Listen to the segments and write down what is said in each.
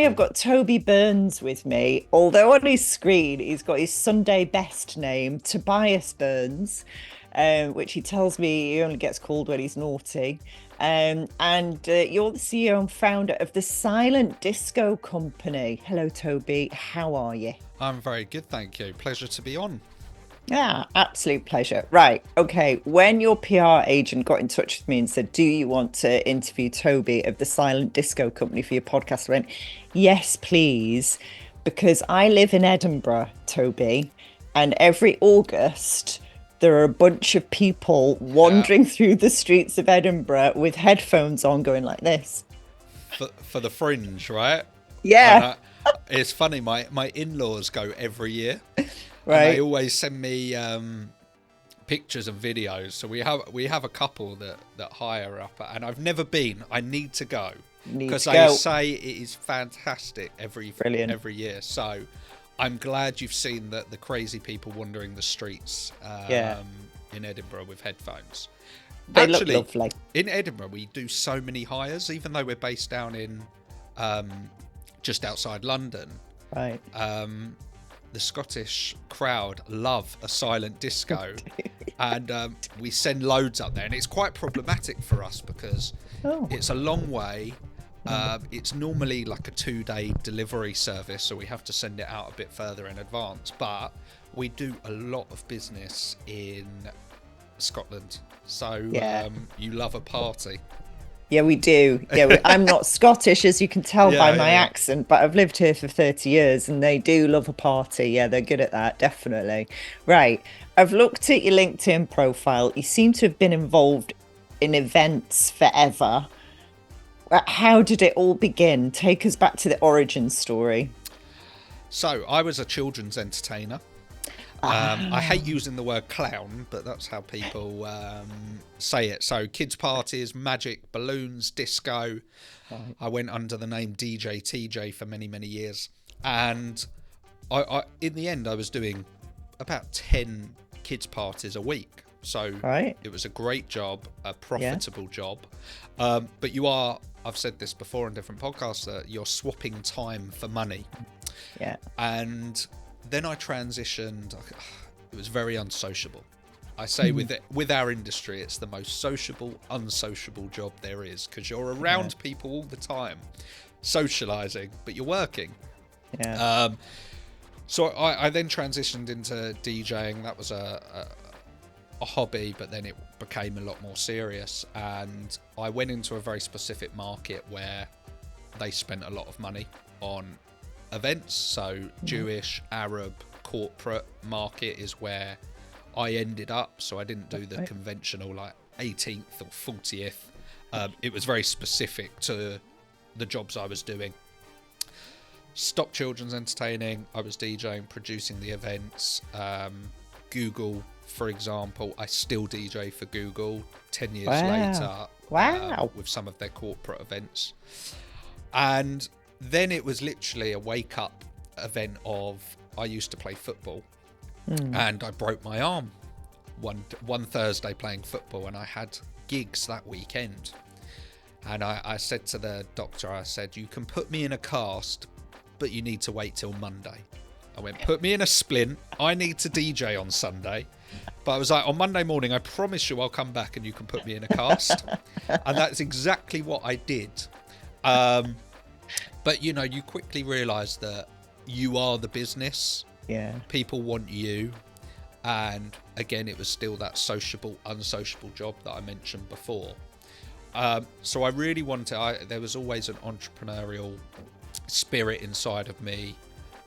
have got Toby Burns with me, although on his screen he's got his Sunday best name, Tobias Burns, which he tells me he only gets called when he's naughty. And you're the CEO and founder of the Silent Disco Company. Hello, Toby. How are you? I'm very good, thank you. Pleasure to be on. Yeah, absolute pleasure. Right. Okay. When your PR agent got in touch with me and said, do you want to interview Toby of the Silent Disco Company for your podcast? I went, yes, please. Because I live in Edinburgh, Toby, and every August there are a bunch of people wandering through the streets of Edinburgh with headphones on going like this. For the Fringe, right? Yeah. It's funny, my in-laws go every year. Right. And they always send me pictures and videos. So we have a couple that hire up, and I've never been. I need to go because they say it is fantastic every year. So I'm glad you've seen the crazy people wandering the streets in Edinburgh with headphones. They look lovely. In Edinburgh, we do so many hires, even though we're based down in just outside London. Right. The Scottish crowd love a silent disco, and we send loads up there, and it's quite problematic for us because it's a long way. It's normally like a 2-day delivery service, so we have to send it out a bit further in advance, but we do a lot of business in Scotland, so you love a party. Yeah, we do. Yeah, I'm not Scottish, as you can tell by my accent, but I've lived here for 30 years and they do love a party. Yeah, they're good at that, definitely. Right. I've looked at your LinkedIn profile. You seem to have been involved in events forever. How did it all begin? Take us back to the origin story. So I was a children's entertainer. I hate using the word clown, but that's how people say it. So kids parties, magic, balloons, disco. Right. I went under the name DJ TJ for many, many years. And I in the end, I was doing about 10 kids parties a week. So it was a great job, a profitable job. But I've said this before in different podcasts, that you're swapping time for money. Yeah. And then I transitioned. It was very unsociable. I say with our industry, it's the most sociable, unsociable job there is, because you're around people all the time, socializing, but you're working. Yeah. So I then transitioned into DJing. That was a hobby, but then it became a lot more serious. And I went into a very specific market where they spent a lot of money on events. So Jewish, Arab, corporate market is where I ended up. So I didn't do the conventional like 18th or 40th. It was very specific to the jobs I was doing. Stopped children's entertaining. I was DJing, producing the events. Google, for example, I still DJ for Google 10 years later. Wow. With some of their corporate events. And then it was literally a wake-up event of, I used to play football and I broke my arm one Thursday playing football, and I had gigs that weekend. And I said to the doctor, I said, you can put me in a cast, but you need to wait till Monday. I went, put me in a splint. I need to DJ on Sunday. But I was like, on Monday morning, I promise you I'll come back and you can put me in a cast. And that's exactly what I did. But, you quickly realise that you are the business. Yeah. People want you. And again, it was still that sociable, unsociable job that I mentioned before. So I really wanted, there was always an entrepreneurial spirit inside of me.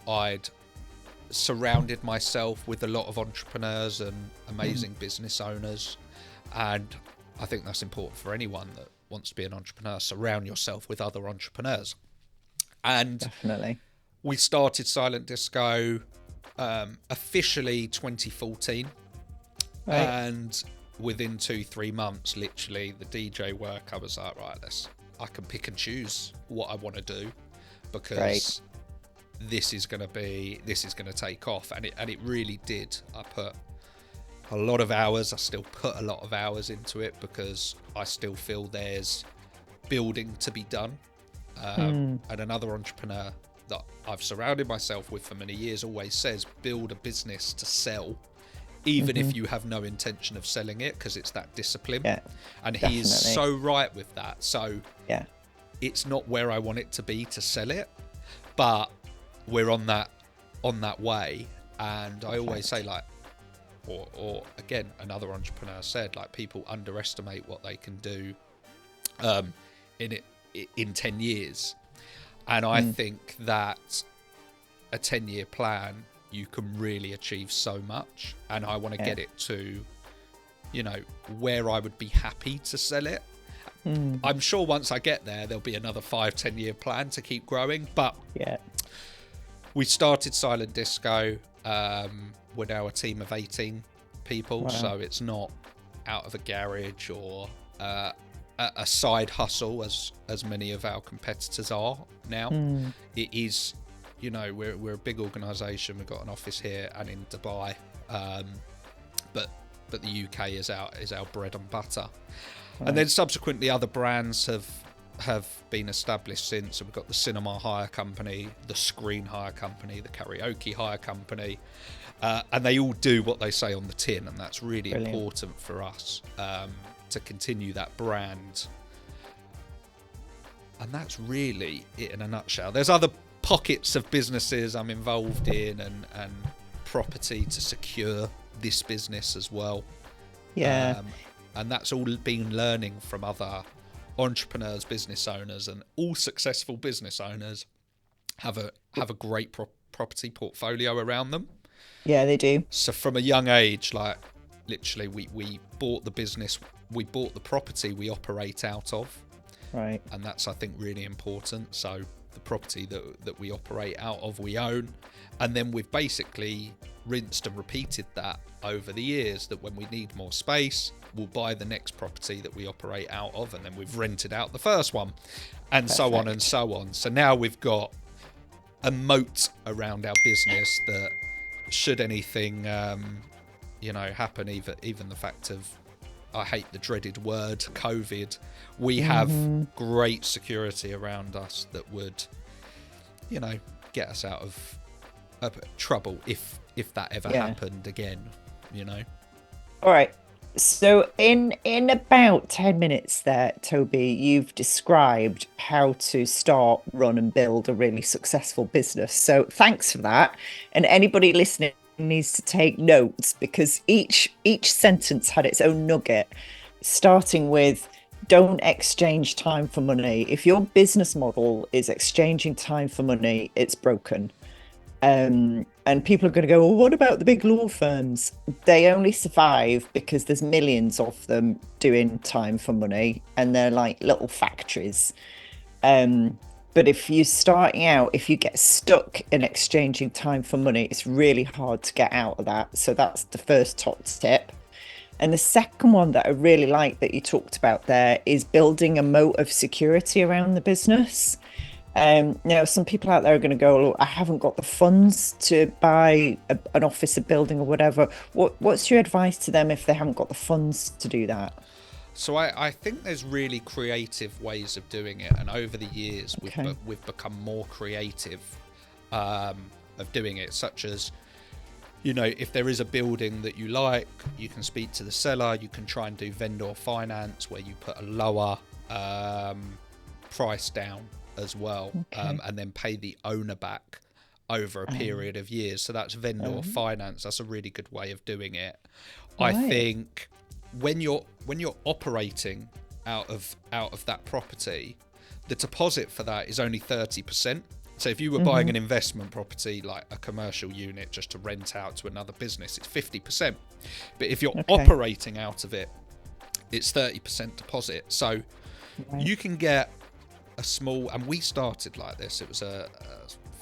I'd surrounded myself with a lot of entrepreneurs and amazing business owners. And I think that's important for anyone that wants to be an entrepreneur. Surround yourself with other entrepreneurs. And definitely, we started Silent Disco officially 2014. Right. And within 2-3 months, literally the DJ work, I was like, right, I can pick and choose what I want to do, because this is going to take off. And it really did. I put a lot of hours. I still put a lot of hours into it, because I still feel there's building to be done. And another entrepreneur that I've surrounded myself with for many years always says, build a business to sell, even if you have no intention of selling it, because it's that discipline. Yeah, and definitely. he is so right with that. So yeah, it's not where I want it to be to sell it, but we're on that way. And I always say, like, or again, another entrepreneur said, like, people underestimate what they can do in 10 years. And I think that a 10-year plan, you can really achieve so much. And I want to get it to, you know, where I would be happy to sell it. I'm sure once I get there, there'll be another 5-10 year plan to keep growing. But we started Silent Disco. We're now a team of 18 people. Wow. So it's not out of a garage or a side hustle as many of our competitors are now. It is, you know, we're a big organisation. We've got an office here and in Dubai, but the UK is our bread and butter. Right. And then subsequently other brands have been established since. So we've got the cinema hire company, the screen hire company, the karaoke hire company, and they all do what they say on the tin, and that's really important for us to continue that brand. And that's really it in a nutshell. There's other pockets of businesses I'm involved in and property to secure this business as well. And that's all been learning from other entrepreneurs, business owners, and all successful business owners have a great property portfolio around them. Yeah, they do. So from a young age, like literally we bought the business, we bought the property we operate out of. Right. And that's, I think, really important. So the property that we operate out of, we own. And then we've basically rinsed and repeated that over the years, that when we need more space, we'll buy the next property that we operate out of, and then we've rented out the first one, and so on and so on. So now we've got a moat around our business that should anything, happen, even the fact of, I hate the dreaded word, COVID, we have great security around us that would, get us out of trouble if that ever happened again, All right. So in about 10 minutes there, Toby, you've described how to start, run and build a really successful business. So thanks for that. And anybody listening needs to take notes, because each sentence had its own nugget, starting with, don't exchange time for money. If your business model is exchanging time for money, it's broken. And people are going to go, well, what about the big law firms? They only survive because there's millions of them doing time for money, and they're like little factories. But if you're starting out, if you get stuck in exchanging time for money, it's really hard to get out of that. So that's the first top tip. And the second one that I really like that you talked about there is building a moat of security around the business. Now, some people out there are going to go, look, I haven't got the funds to buy an office, a building or whatever. What's your advice to them if they haven't got the funds to do that? So I think there's really creative ways of doing it. And over the years, we've become more creative of doing it, such as, if there is a building that you like, you can speak to the seller. You can try and do vendor finance, where you put a lower price down as well, and then pay the owner back over a period of years. So that's vendor finance. That's a really good way of doing it. Right. I think when you're operating out of that property, the deposit for that is only 30%. So if you were buying an investment property, like a commercial unit just to rent out to another business, it's 50%. But if you're operating out of it, it's 30% deposit. So you can get a small, and we started like this, it was a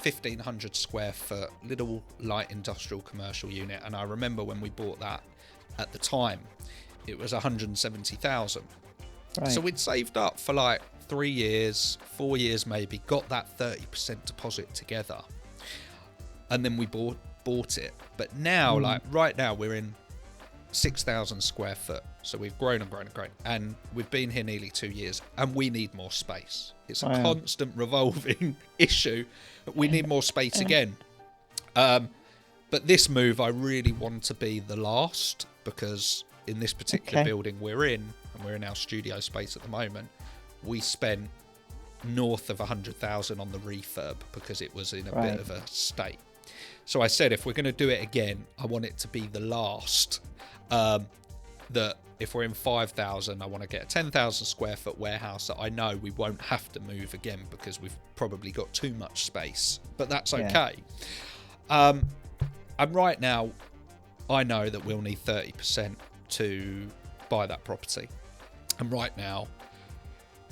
1,500 square foot little light industrial commercial unit, and I remember when we bought that at the time, it was 170,000. So we'd saved up for like 3 years, 4 years maybe, got that 30% deposit together, and then we bought it. But now, like right now, we're in 6,000 square foot. So we've grown and grown and grown. And we've been here nearly 2 years and we need more space. It's a constant revolving issue. We need more space again. But this move, I really want to be the last, because in this particular building we're in, and we're in our studio space at the moment, we spent north of 100,000 on the refurb because it was in a bit of a state. So I said, if we're going to do it again, I want it to be the last. That if we're in 5,000, I want to get a 10,000 square foot warehouse that I know we won't have to move again because we've probably got too much space. But that's okay. And right now, I know that we'll need 30% to buy that property. And right now,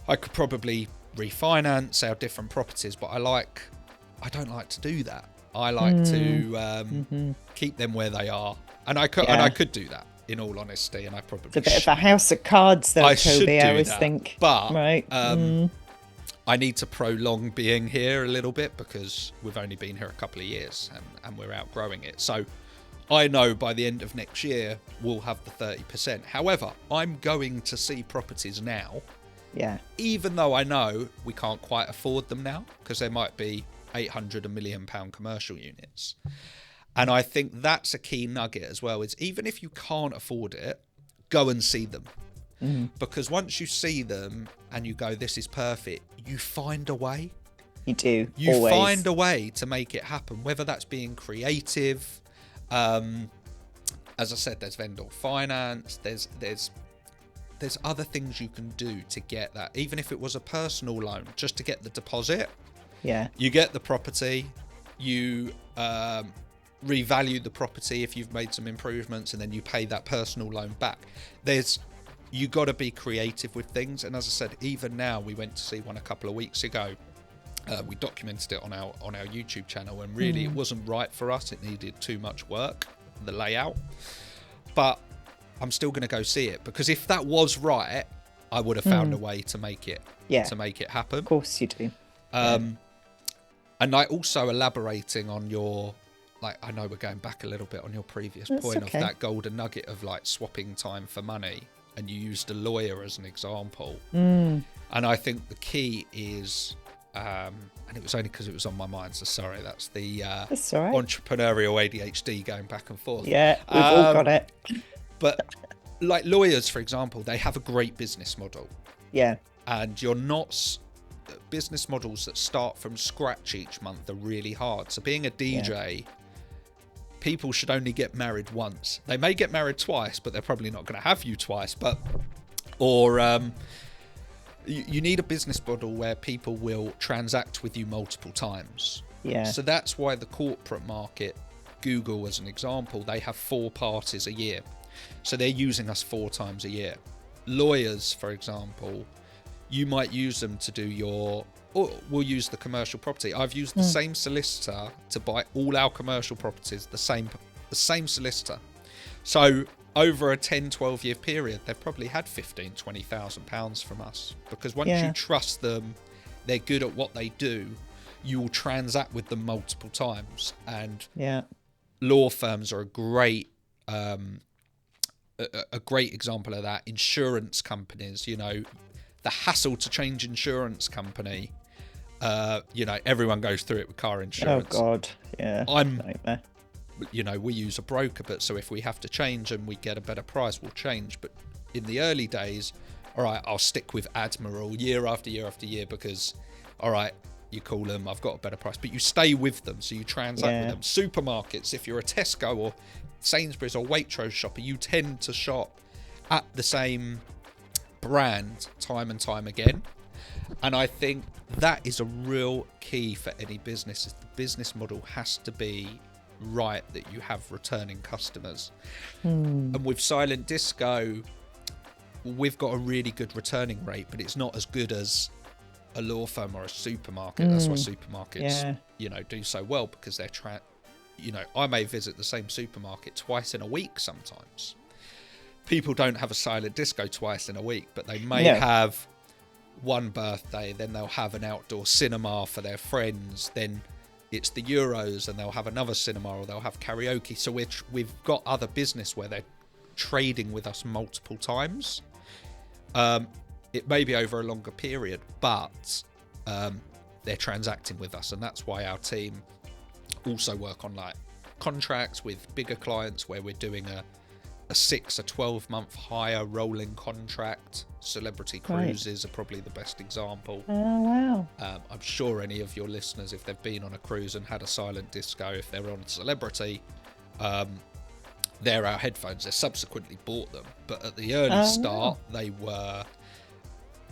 I could probably refinance our different properties, but I don't like to do that. I like to keep them where they are, and I could do that, in all honesty. And I probably it's a bit of a house of cards, though, Toby. I always think, but I need to prolong being here a little bit because we've only been here a couple of years and we're outgrowing it. So I know by the end of next year we'll have the 30%. However, I'm going to see properties now. Yeah. Even though I know we can't quite afford them now because there might be 800 £1 million commercial units. And I think that's a key nugget as well, is even if you can't afford it, go and see them. Because once you see them and you go, this is perfect, you find a way. You do. You always find a way to make it happen, whether that's being creative. As I said, there's vendor finance, there's other things you can do to get that, even if it was a personal loan, just to get the deposit. Yeah. You get the property, you revalue the property if you've made some improvements, and then you pay that personal loan back. You got to be creative with things. And as I said, even now, we went to see one a couple of weeks ago. We documented it on our YouTube channel, and really it wasn't right for us. It needed too much work, the layout. But I'm still going to go see it, because if that was right, I would have found a way to make it happen. Of course you do. And also elaborating on your, I know we're going back a little bit on your previous point of that golden nugget of swapping time for money, and you used a lawyer as an example. And I think the key is, and it was only because it was on my mind, so sorry, that's the entrepreneurial ADHD going back and forth. Yeah, we've all got it. But lawyers, for example, they have a great business model. Yeah. And business models that start from scratch each month are really hard. So being a DJ, people should only get married once. They may get married twice, but they're probably not going to have you twice. You need a business model where people will transact with you multiple times. Yeah. So that's why the corporate market, Google as an example, they have 4 parties a year. So they're using us 4 times a year. Lawyers, for example, you might use them to do we'll use the commercial property. I've used the same solicitor to buy all our commercial properties, the same solicitor. So over a 10-12 year period, they've probably had £15,000-20,000 from us, because once you trust them, they're good at what they do, you will transact with them multiple times. And law firms are a great example of that. Insurance companies, the hassle to change insurance company, everyone goes through it with car insurance. Oh God, yeah. Nightmare. We use a broker, but so if we have to change and we get a better price, we'll change. But in the early days, all right, I'll stick with Admiral year after year after year, because, all right, you call them, I've got a better price, but you stay with them, so you transact with them. Supermarkets, if you're a Tesco or Sainsbury's or Waitrose shopper, you tend to shop at the same brand time and time again. And I think that is a real key for any business. The business model has to be right, that you have returning customers. And with Silent Disco, we've got a really good returning rate, but it's not as good as a law firm or a supermarket. That's why supermarkets do so well, because they're I may visit the same supermarket twice in a week sometimes. People don't have a Silent Disco twice in a week, but they may have one birthday, then they'll have an outdoor cinema for their friends, then it's the Euros and they'll have another cinema, or they'll have karaoke. So we've got other business where they're trading with us multiple times. It may be over a longer period, but they're transacting with us, and that's why our team also work on like contracts with bigger clients where we're doing a 12-month hire rolling contract. Celebrity cruises are probably the best example. Oh, wow. I'm sure any of your listeners, if they've been on a cruise and had a silent disco, if they're on Celebrity, they're our headphones. They subsequently bought them, but at the early start, they were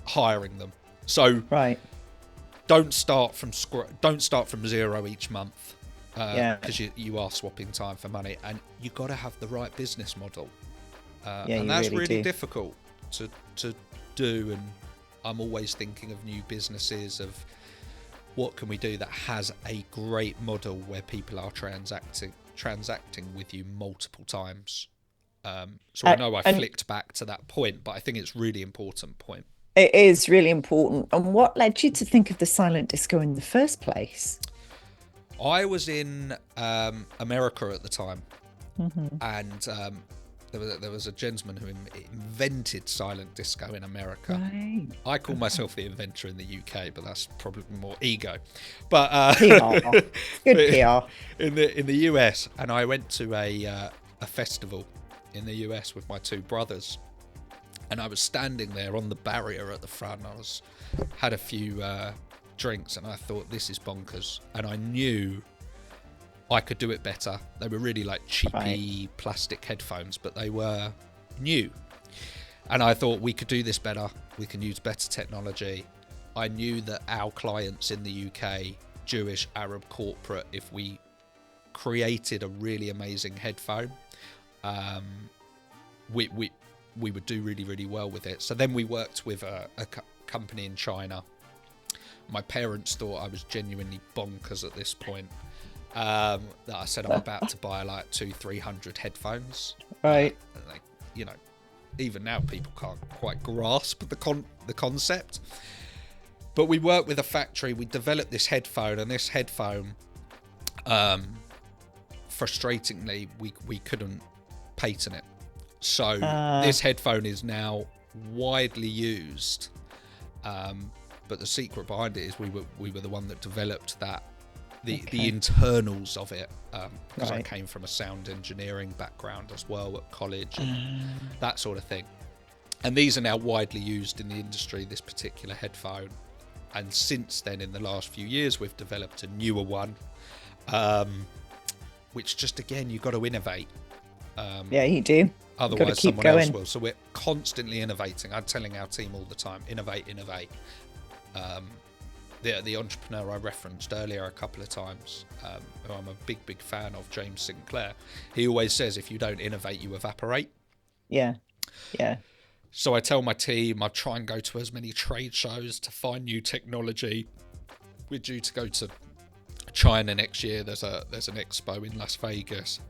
hiring them. So don't start from zero each month. Because you are swapping time for money, and you got to have the right business model, and that's really difficult to do. And I'm always thinking of new businesses, of what can we do that has a great model where people are transacting with you multiple times. So I know I flicked back to that point, but I think it's a really important point. It is really important. And what led you to think of the silent disco in the first place? I was in America at the time, and there was a gentleman who invented silent disco in America. Right. I call myself the inventor in the UK, but that's probably more ego. But PR. Good PR. In the US, and I went to a festival in the US with my two brothers, and I was standing there on the barrier at the front. I had a few drinks, and I thought, this is bonkers, and I knew I could do it better. They were really like cheapy plastic headphones, but they were new, and I thought we could do this better. We can use better technology. I knew that our clients in the UK, Jewish, Arab, corporate, if we created a really amazing headphone, we would do really, really well with it. So then we worked with a company in China. My parents thought I was genuinely bonkers at this point, that I said I'm about to buy like 200-300 headphones. Right. Like, even now people can't quite grasp the concept. But we worked with a factory. We developed this headphone, and this headphone, frustratingly, we couldn't patent it. So this headphone is now widely used. But the secret behind it is we were the one that developed the internals of it, because I came from a sound engineering background as well at college, and that sort of thing. And these are now widely used in the industry, this particular headphone. And since then, in the last few years, we've developed a newer one, which just, again, you've got to innovate. Yeah, you do. Otherwise, someone else will. So we're constantly innovating. I'm telling our team all the time, innovate. The entrepreneur I referenced earlier a couple of times, who I'm a big fan of, James Sinclair, he always says, if you don't innovate, you evaporate. Yeah. So I tell my team, I try and go to as many trade shows to find new technology. We're due to go to China next year. There's an expo in Las Vegas,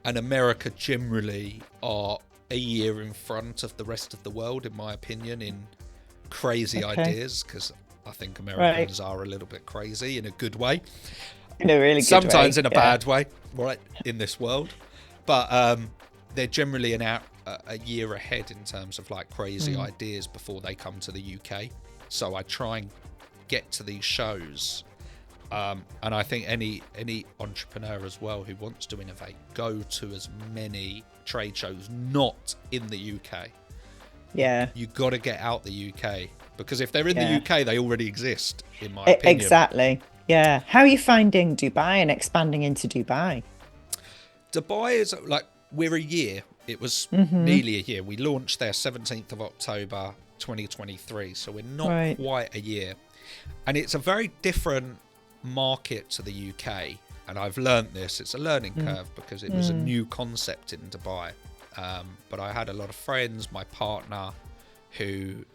and America generally are a year in front of the rest of the world, in my opinion, in crazy ideas, because I think Americans are a little bit crazy in a good way. In a really good Sometimes way. in a bad way, right, in this world. But they're generally a year ahead in terms of like crazy ideas before they come to the UK. So I try and get to these shows. And I think any entrepreneur as well who wants to innovate, go to as many trade shows, not in the UK. Yeah. You got to get out the UK, because if they're in the UK, they already exist, in my opinion. Exactly. Yeah. How are you finding Dubai and expanding into Dubai? Dubai is like, we're a year. It was nearly a year. We launched there 17th of October 2023, so we're not quite a year. And it's a very different market to the UK. And I've learned this. It's a learning curve, because it was a new concept in Dubai. But I had a lot of friends, my partner, who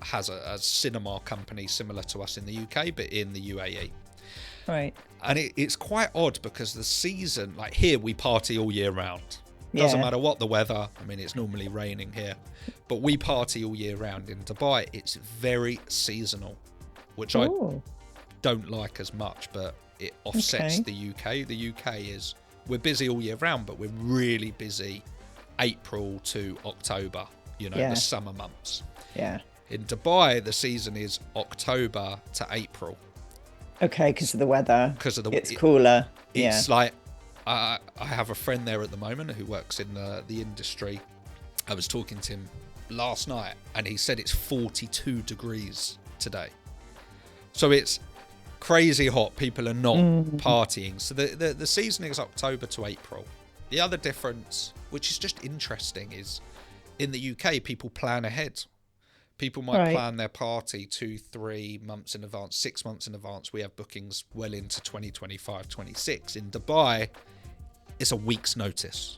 has a cinema company similar to us in the UK, but in the UAE. Right. And it's quite odd, because the season, like here, we party all year round. Doesn't matter what the weather. I mean, it's normally raining here, but we party all year round. In Dubai, it's very seasonal, which I don't like as much, but it offsets the UK. The UK we're busy all year round, but we're really busy April to October, the summer months. Yeah. In Dubai, the season is October to April. Okay, because of the weather. It's cooler. It's like, I have a friend there at the moment who works in the industry. I was talking to him last night, and he said it's 42 degrees today. So it's crazy hot. People are not partying. So the season is October to April. The other difference, which is just interesting, is in the UK, people plan ahead. People might plan their party 2-3 months in advance, 6 months in advance. We have bookings well into 2025, 26. In Dubai, it's a week's notice.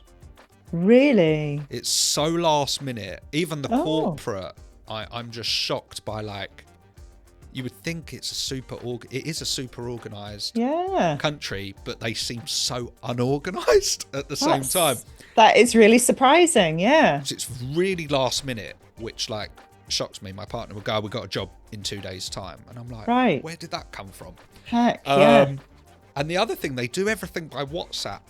Really? It's so last minute. Even the corporate, I'm just shocked by, like, you would think it is a super organized country, but they seem so unorganized at the same time. That is really surprising. Yeah. So it's really last minute, which, like, shocks me. My partner would go, "We got a job in 2 days' time," and I'm like, where did that come from? Heck, yeah. And the other thing, they do everything by WhatsApp.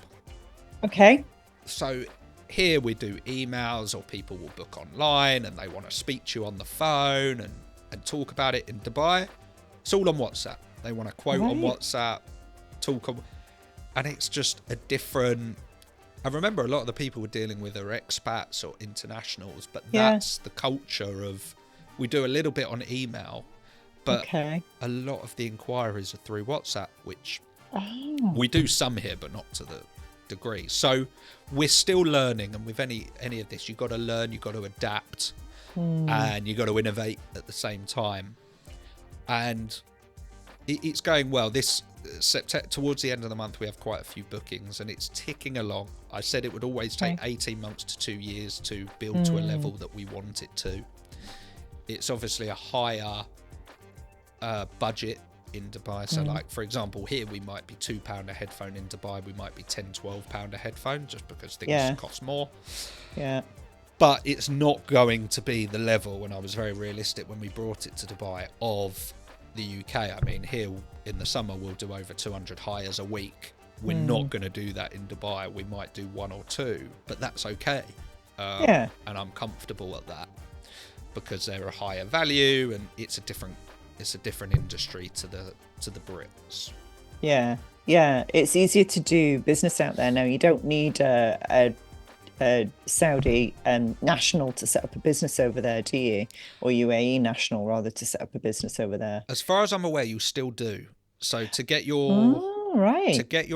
Okay. So here we do emails, or people will book online and they want to speak to you on the phone and talk about it. In Dubai, it's all on WhatsApp. They want to quote on WhatsApp, talk on, and it's just a different. I remember a lot of the people we're dealing with are expats or internationals, but that's the culture of, we do a little bit on email, but a lot of the inquiries are through WhatsApp, which we do some here, but not to the degree. So we're still learning, and with any of this, you've got to learn, you've got to adapt, and you've got to innovate at the same time. And it's going well. This September, towards the end of the month, we have quite a few bookings, and it's ticking along. I said it would always take 18 months to 2 years to build to a level that we want it to. It's obviously a higher budget in Dubai. So, like, for example, here we might be £2 a headphone. In Dubai, we might be £10-12 a headphone, just because things cost more. Yeah. But it's not going to be the level, and I was very realistic when we brought it to Dubai, of the UK. I mean, here in the summer, we'll do over 200 hires a week. We're not going to do that in Dubai. We might do 1 or 2, but that's okay. And I'm comfortable at that, because they're a higher value, and it's a different industry to the Brits. Yeah. It's easier to do business out there now. You don't need a Saudi national to set up a business over there, do you? Or UAE national, rather, to set up a business over there. As far as I'm aware, you still do. So to get your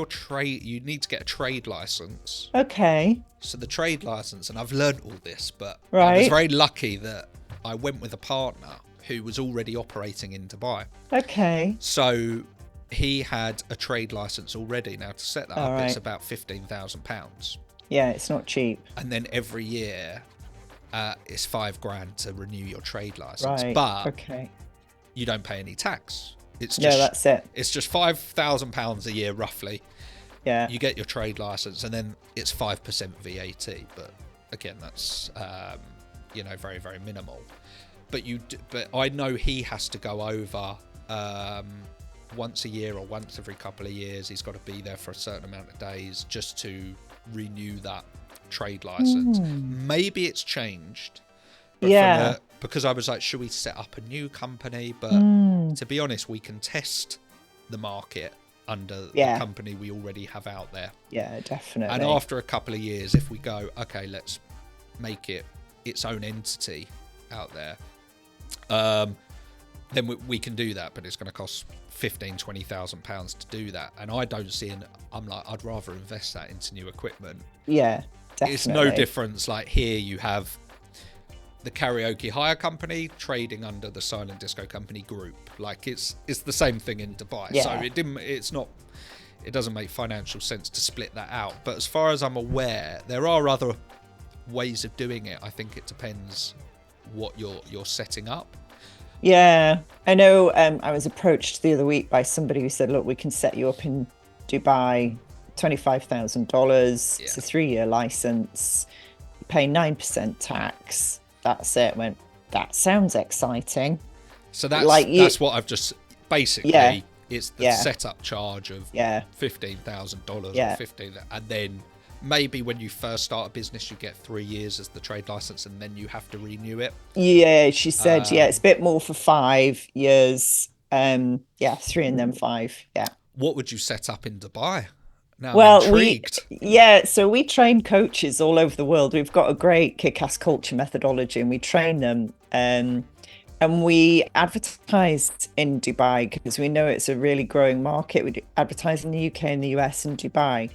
trade, you need to get a trade license. Okay. So the trade license, and I've learned all this, but I was very lucky that I went with a partner who was already operating in Dubai. Okay. So he had a trade license already. Now, to set that up, it's about £15,000. Yeah, it's not cheap. And then every year, it's $5,000 to renew your trade license. But you don't pay any tax. It's just, that's it. It's just £5,000 a year, roughly. Yeah. You get your trade license, and then it's 5% VAT. But again, that's very, very minimal. But I know he has to go over once a year or once every couple of years. He's got to be there for a certain amount of days just to renew that trade license. Maybe it's changed. But because I was like, should we set up a new company? But to be honest, we can test the market under the company we already have out there. Yeah, definitely. And after a couple of years, if we go, okay, let's make it its own entity out there, then we can do that, but it's going to cost £15,000-20,000 to do that. And I don't see I'm like, I'd rather invest that into new equipment. Yeah, definitely. It's no difference. Like, here you have the karaoke hire company trading under the silent disco company group. Like, it's the same thing in Dubai. So it doesn't make financial sense to split that out. But as far as I'm aware, there are other ways of doing it. I think it depends what you're setting up. Yeah, I know. I was approached the other week by somebody who said, look, we can set you up in Dubai, $25,000. It's a 3-year license. You pay 9% tax. That's it. Went, that sounds exciting. So that's what I've just basically. It's the setup charge of $15,000 or $15,000, and then maybe when you first start a business, you get 3 years as the trade license, and then you have to renew it. Yeah, she said, it's a bit more for 5 years. Yeah, 3 and then 5. Yeah. What would you set up in Dubai? Now I'm Well, intrigued. so we train coaches all over the world. We've got a great kick-ass culture methodology and we train them. And we advertise in Dubai because we know it's a really growing market. We advertise in the UK and the US and Dubai.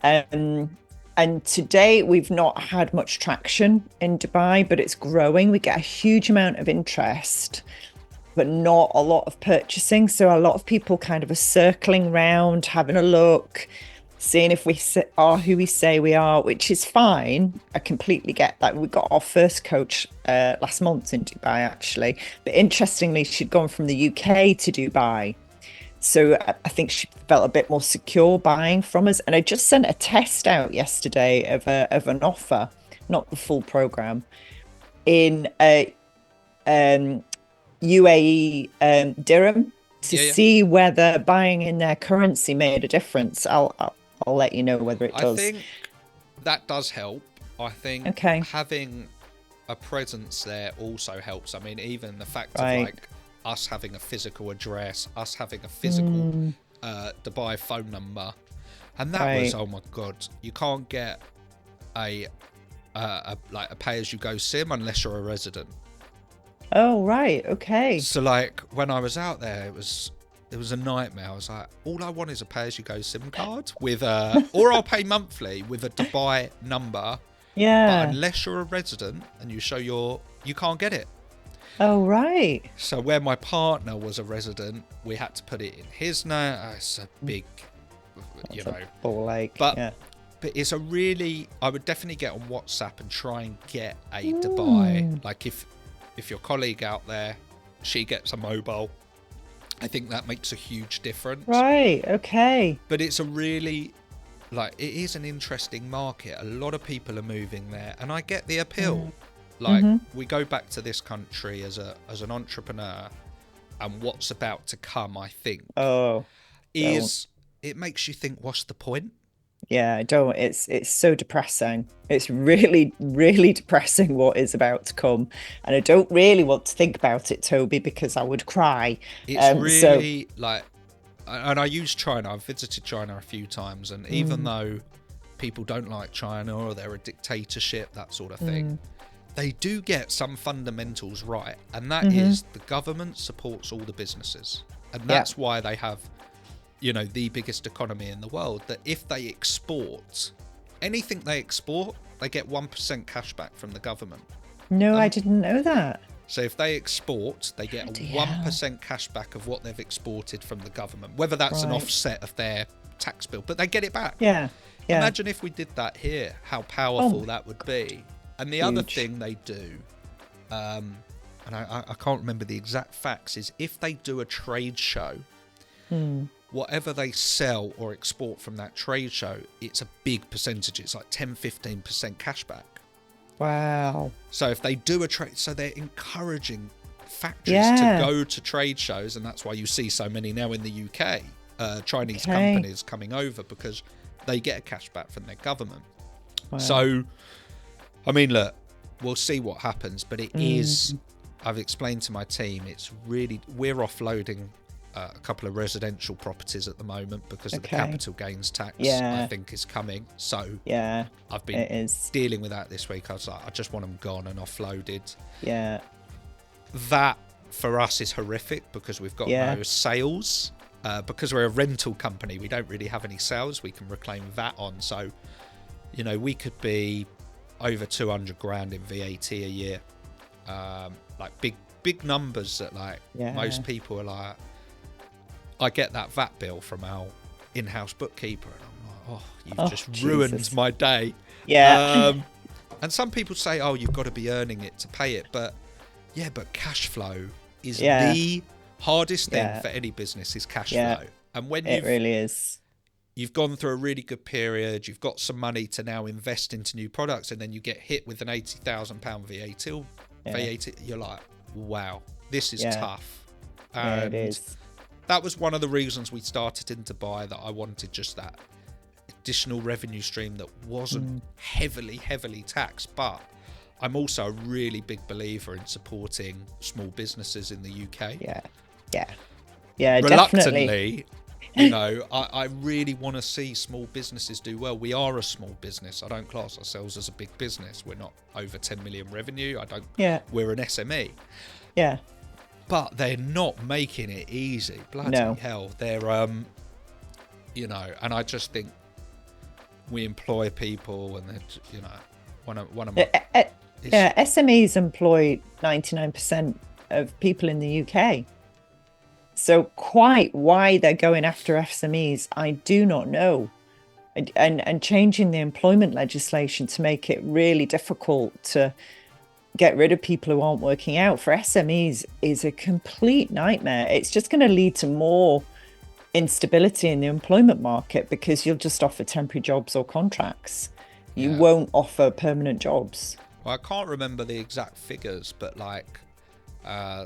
And to date, we've not had much traction in Dubai, but it's growing. We get a huge amount of interest, but not a lot of purchasing. So a lot of people kind of are circling around, having a look, seeing if we are who we say we are, which is fine. I completely get that. We got our first coach last month in Dubai, actually. But interestingly, she'd gone from the UK to Dubai. So I think she felt a bit more secure buying from us. And I just sent a test out yesterday of an offer, not the full program, in UAE dirham to see whether buying in their currency made a difference. I'll let you know whether it does. I think that does help. I think having a presence there also helps. I mean, even the fact of like us having a physical address, us having a physical Dubai phone number, and that was, oh my god, you can't get a pay-as-you-go SIM unless you're a resident. Oh right, okay. So like when I was out there, it was a nightmare. I was like, all I want is a pay-as-you-go SIM card with or I'll pay monthly with a Dubai number. Yeah. But unless you're a resident and you show you can't get it. Oh right. So where my partner was a resident, we had to put it in his name. It's a big, ball ache. But it's a really, I would definitely get on WhatsApp and try and get a Dubai. Like if your colleague out there, she gets a mobile, I think that makes a huge difference. Right. Okay. But it's a really, it is an interesting market. A lot of people are moving there, and I get the appeal. We go back to this country as an entrepreneur, and what's about to come, I think, it makes you think, what's the point? Yeah, I don't. It's so depressing. It's really, really depressing what is about to come, and I don't really want to think about it, Toby, because I would cry. It's really and I use China. I've visited China a few times, and even though people don't like China or they're a dictatorship, that sort of thing, they do get some fundamentals right, and that is the government supports all the businesses, and that's why they have, the biggest economy in the world. That if they export anything, they get 1% cash back from the government. No, I didn't know that. So if they export, they get 1% cash back of what they've exported from the government, whether that's an offset of their tax bill, but they get it back. Yeah. Imagine if we did that here, how powerful that would be. And the other thing they do, and I can't remember the exact facts, is if they do a trade show, whatever they sell or export from that trade show, it's a big percentage. It's like 10-15% cash back. Wow. So if they do a trade, so they're encouraging factories to go to trade shows, and that's why you see so many now in the UK, Chinese companies coming over, because they get a cash back from their government. Wow. So, I mean, look, we'll see what happens, but it is, I've explained to my team, it's really, we're offloading a couple of residential properties at the moment because of the capital gains tax, I think, is coming. So I've been dealing with that this week. I was like, I just want them gone and offloaded. Yeah. That for us is horrific because we've got no sales. Because we're a rental company, we don't really have any sales we can reclaim VAT on. So, we could be over 200 grand in VAT a year. Like big numbers that most people are like, I get that VAT bill from our in-house bookkeeper, and I'm like, you've just ruined my day. Yeah. And some people say, you've got to be earning it to pay it, but cash flow is the hardest thing for any business is cash flow. And when it really is, you've gone through a really good period, you've got some money to now invest into new products, and then you get hit with an £80,000 VAT. You're like, wow, this is tough. And it is. That was one of the reasons we started in Dubai, that I wanted just that additional revenue stream that wasn't heavily taxed. But I'm also a really big believer in supporting small businesses in the UK. Yeah, Reluctantly, definitely. you know, I really want to see small businesses do well. We are a small business. I don't class ourselves as a big business. We're not over 10 million revenue. We're an SME. Yeah. But they're not making it easy. Bloody hell. They're, you know, and I just think we employ people and they're, you know, one of my... SMEs employ 99% of people in the UK. So quite why they're going after SMEs, I do not know. And changing the employment legislation to make it really difficult to get rid of people who aren't working out for SMEs is a complete nightmare. It's just going to lead to more instability in the employment market because you'll just offer temporary jobs or contracts. You won't offer permanent jobs. Well, I can't remember the exact figures, but like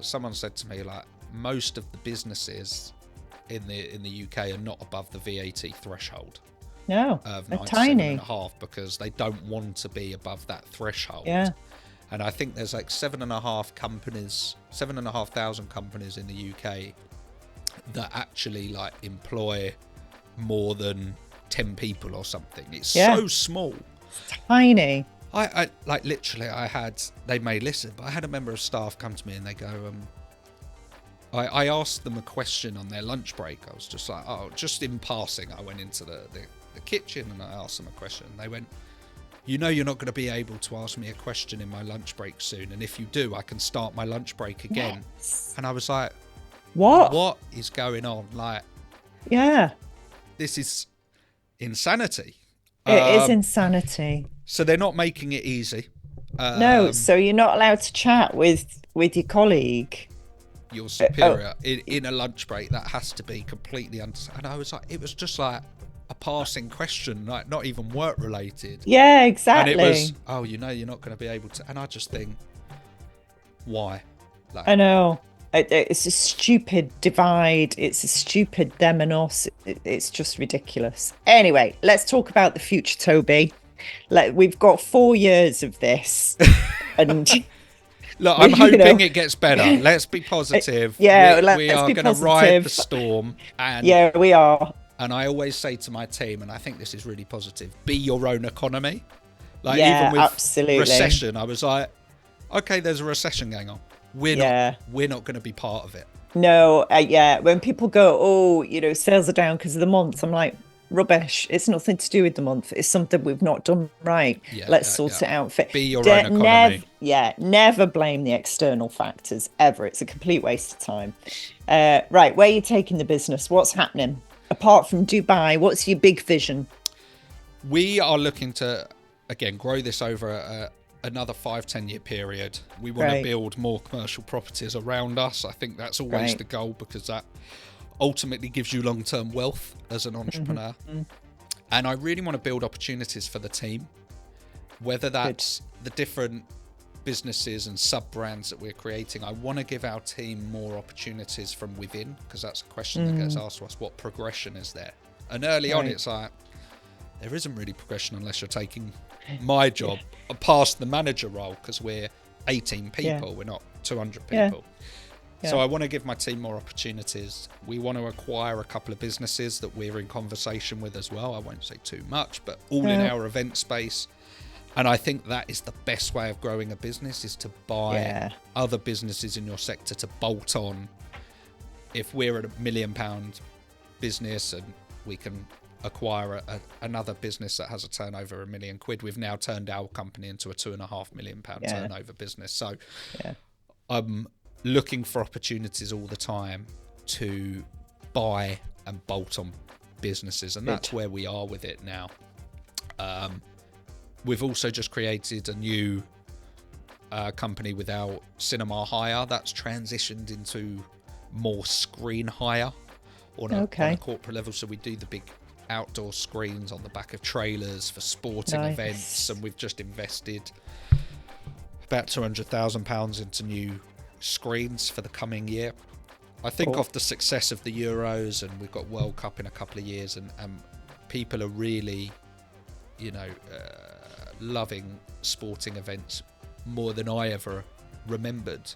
someone said to me, like most of the businesses in the UK are not above the VAT threshold. No, of they're tiny. 97.5 because they don't want to be above that threshold. Yeah. And I think there's like 7,500 companies in the UK that actually like employ more than 10 people or something. It's so small. Tiny. I like literally they may listen, but I had a member of staff come to me and they go, I asked them a question on their lunch break. I was just like, just in passing, I went into the kitchen and I asked them a question. And they went, you know, you're not going to be able to ask me a question in my lunch break soon. And if you do, I can start my lunch break again. Yes. And I was like, what is going on? Like, this is insanity. It is insanity. So they're not making it easy. No, so you're not allowed to chat with your colleague, your superior in a lunch break. That has to be completely and I was like, it was just like a passing question, like not even work related. Yeah, exactly. And it was, you know, you're not going to be able to. And I just think, why? Like, I know. It's a stupid divide. It's a stupid them and us. It's just ridiculous. Anyway, let's talk about the future, Toby. We've got 4 years of this. And look, I'm hoping it gets better. Let's be positive. We are going to ride the storm. And we are. And I always say to my team, and I think this is really positive, be your own economy. Like even with absolutely. Recession, I was like, okay, there's a recession going on. We're not going to be part of it. No, when people go, sales are down because of the month, I'm like, rubbish. It's nothing to do with the month. It's something we've not done right. Let's sort it out. Be your own economy. Never blame the external factors, ever. It's a complete waste of time. Right, where are you taking the business? What's happening? Apart from Dubai, what's your big vision? We are looking to, again, grow this over another 5-10 year period. We want to build more commercial properties around us. I think that's always the goal because that ultimately gives you long-term wealth as an entrepreneur. Mm-hmm. And I really want to build opportunities for the team, whether that's the different businesses and sub-brands that we're creating. I want to give our team more opportunities from within because that's a question that gets asked to us. What progression is there? And early on, it's like, there isn't really progression unless you're taking my job past the manager role because we're 18 people. We're not 200 people. So I want to give my team more opportunities. We want to acquire a couple of businesses that we're in conversation with as well. I won't say too much, but all in our event space. And I think that is the best way of growing a business is to buy other businesses in your sector to bolt on. If we're at £1 million business and we can acquire another business that has a turnover of £1 million, we've now turned our company into a £2.5 million turnover business. So I'm looking for opportunities all the time to buy and bolt on businesses, and that's where we are with it now. We've also just created a new company with our cinema hire that's transitioned into more screen hire on a corporate level. So we do the big outdoor screens on the back of trailers for sporting events, and we've just invested about £200,000 into new screens for the coming year. I think off the success of the Euros, and we've got World Cup in a couple of years, and people are really, loving sporting events more than I ever remembered.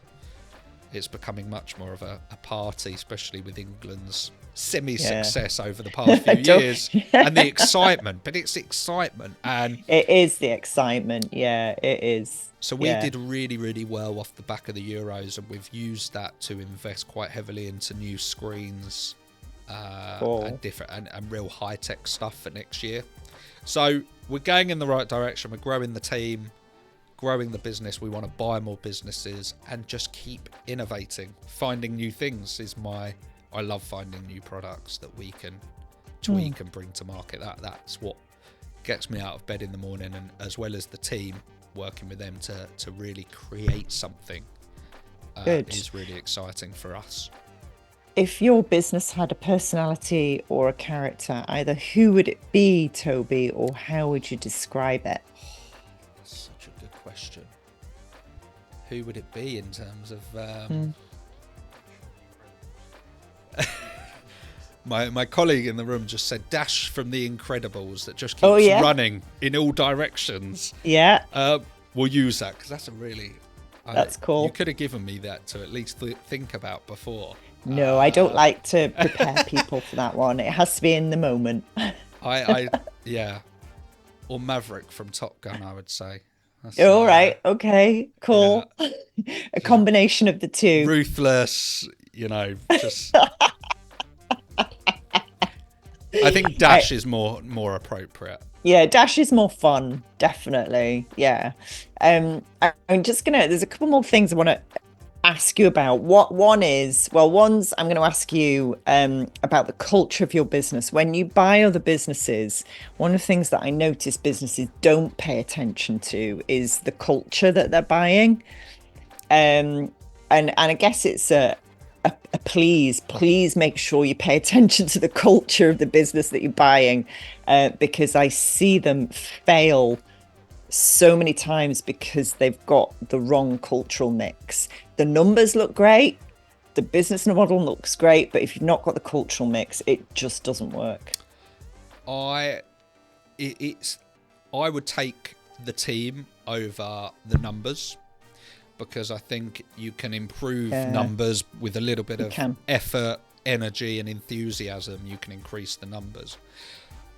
It's becoming much more of a party, especially with England's semi-success over the past few years, and the excitement. But it's excitement, and it is the excitement. Yeah, it is. So we did really, really well off the back of the Euros, and we've used that to invest quite heavily into new screens and different and real high-tech stuff for next year. So we're going in the right direction. We're growing the team, growing the business. We want to buy more businesses and just keep innovating. Finding new things I love finding new products that we can tweak and bring to market. That's what gets me out of bed in the morning, and as well as the team, working with them to really create something is really exciting for us. If your business had a personality or a character, either who would it be, Toby, or how would you describe it? That's such a good question. Who would it be in terms of my colleague in the room just said Dash from The Incredibles, that just keeps running in all directions. We'll use that because that's a really that's cool. You could have given me that to at least think about before. No, I don't like to prepare people for that one. It has to be in the moment. Or Maverick from Top Gun, I would say. That's, all right, okay, cool. A combination of the two. Ruthless, just. I think Dash is more appropriate. Yeah, Dash is more fun, definitely. Yeah. I'm just there's a couple more things I want to ask you about. One's I'm going to ask you about the culture of your business. When you buy other businesses, one of the things that I notice businesses don't pay attention to is the culture that they're buying. And I guess it's a please make sure you pay attention to the culture of the business that you're buying, because I see them fail so many times because they've got the wrong cultural mix. The numbers look great, the business model looks great, but if you've not got the cultural mix, it just doesn't work. I would take the team over the numbers, because I think you can improve numbers with a little bit of effort, energy and enthusiasm. You can increase the numbers.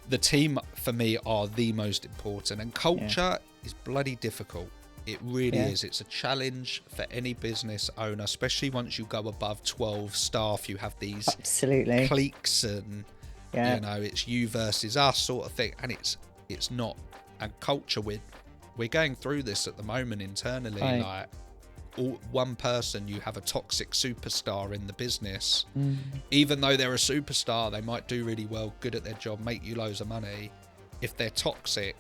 The team for me are the most important, and culture is bloody difficult. It really is. It's a challenge for any business owner, especially once you go above 12 staff. You have these cliques and it's you versus us sort of thing, and it's not. And culture, we're going through this at the moment internally. Like one person, you have a toxic superstar in the business. Even though they're a superstar, they might do really well, good at their job, make you loads of money. If they're toxic,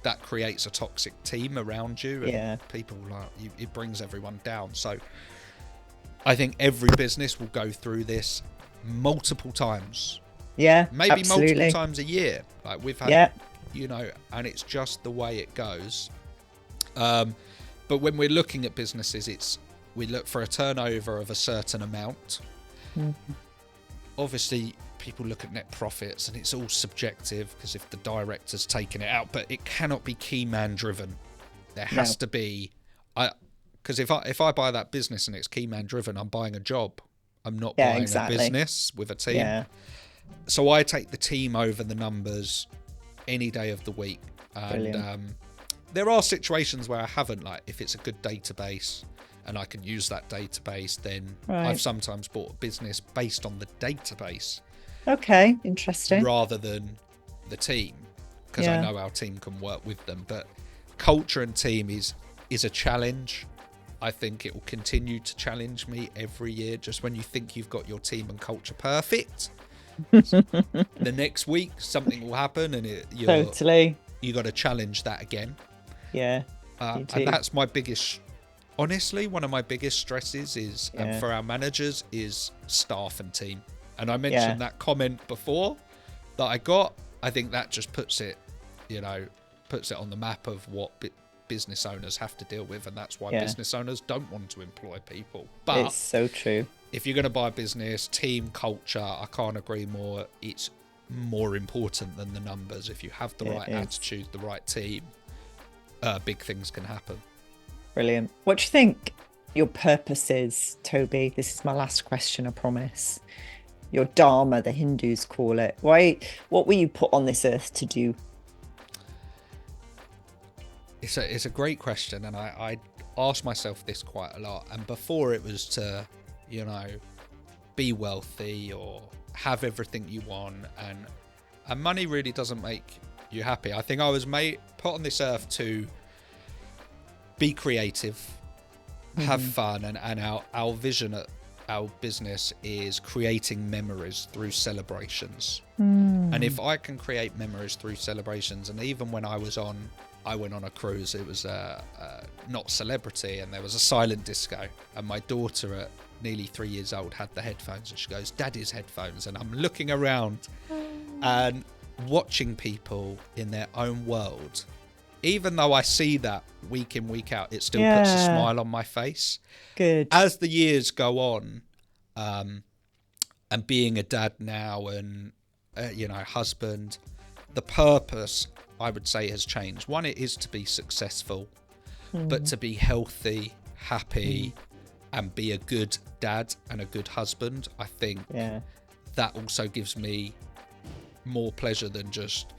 that creates a toxic team around you, and people it brings everyone down. So I think every business will go through this multiple times. Maybe multiple times a year. Like we've had and it's just the way it goes. But when we're looking at businesses, we look for a turnover of a certain amount. Obviously, people look at net profits, and it's all subjective because if the director's taken it out, but it cannot be key man driven. There has to be, because if I buy that business and it's key man driven, I'm buying a job. I'm not buying a business with a team. So I take the team over the numbers any day of the week. And there are situations where I haven't, like if it's a good database and I can use that database, then I've sometimes bought a business based on the database. Okay, interesting. Rather than the team, because I know our team can work with them. But culture and team is a challenge. I think it will continue to challenge me every year. Just when you think you've got your team and culture perfect, the next week something will happen and you got to challenge that again. And that's my biggest, honestly, one of my biggest stresses is for our managers is staff and team. And I mentioned that comment before that I got. I think that just puts it on the map of what business owners have to deal with, and that's why business owners don't want to employ people. But it's so true. If you're going to buy a business, team culture, I can't agree more. It's more important than the numbers. If you have the right attitude, the right team, big things can happen. Brilliant. What do you think your purpose is, Toby? This is my last question, I promise. Your dharma, the Hindus call it. What were you put on this earth to do? It's a great question, and I ask myself this quite a lot. And before, it was to, be wealthy or have everything you want, and money really doesn't make you happy. I think I was put on this earth to be creative, have fun, and our vision at our business is creating memories through celebrations. And if I can create memories through celebrations, and even when I went on a cruise, it was not celebrity, and there was a silent disco, and my daughter at nearly 3 years old had the headphones, and she goes, "Daddy's headphones," and I'm looking around and watching people in their own world. Even though I see that week in, week out, it still puts a smile on my face. Good. As the years go on, and being a dad now, and husband, the purpose, I would say, has changed. One, it is to be successful, but to be healthy, happy, and be a good dad and a good husband. I think that also gives me more pleasure than just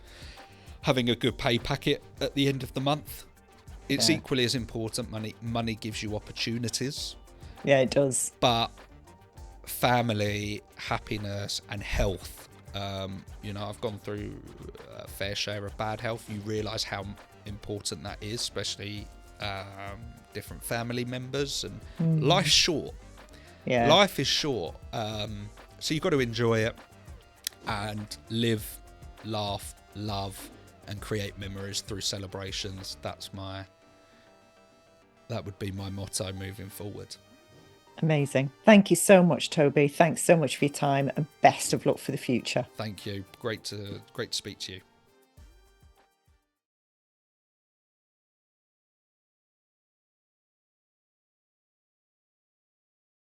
having a good pay packet at the end of the month. It's equally as important. Money gives you opportunities. Yeah, it does. But family, happiness, and health. I've gone through a fair share of bad health. You realise how important that is, especially different family members. And life's short. Yeah. Life is short. So you've got to enjoy it and live, laugh, love, and create memories through celebrations. That would be my motto moving forward. Amazing. Thank you so much, Toby. Thanks so much for your time, and best of luck for the future. Thank you. Great to speak to you.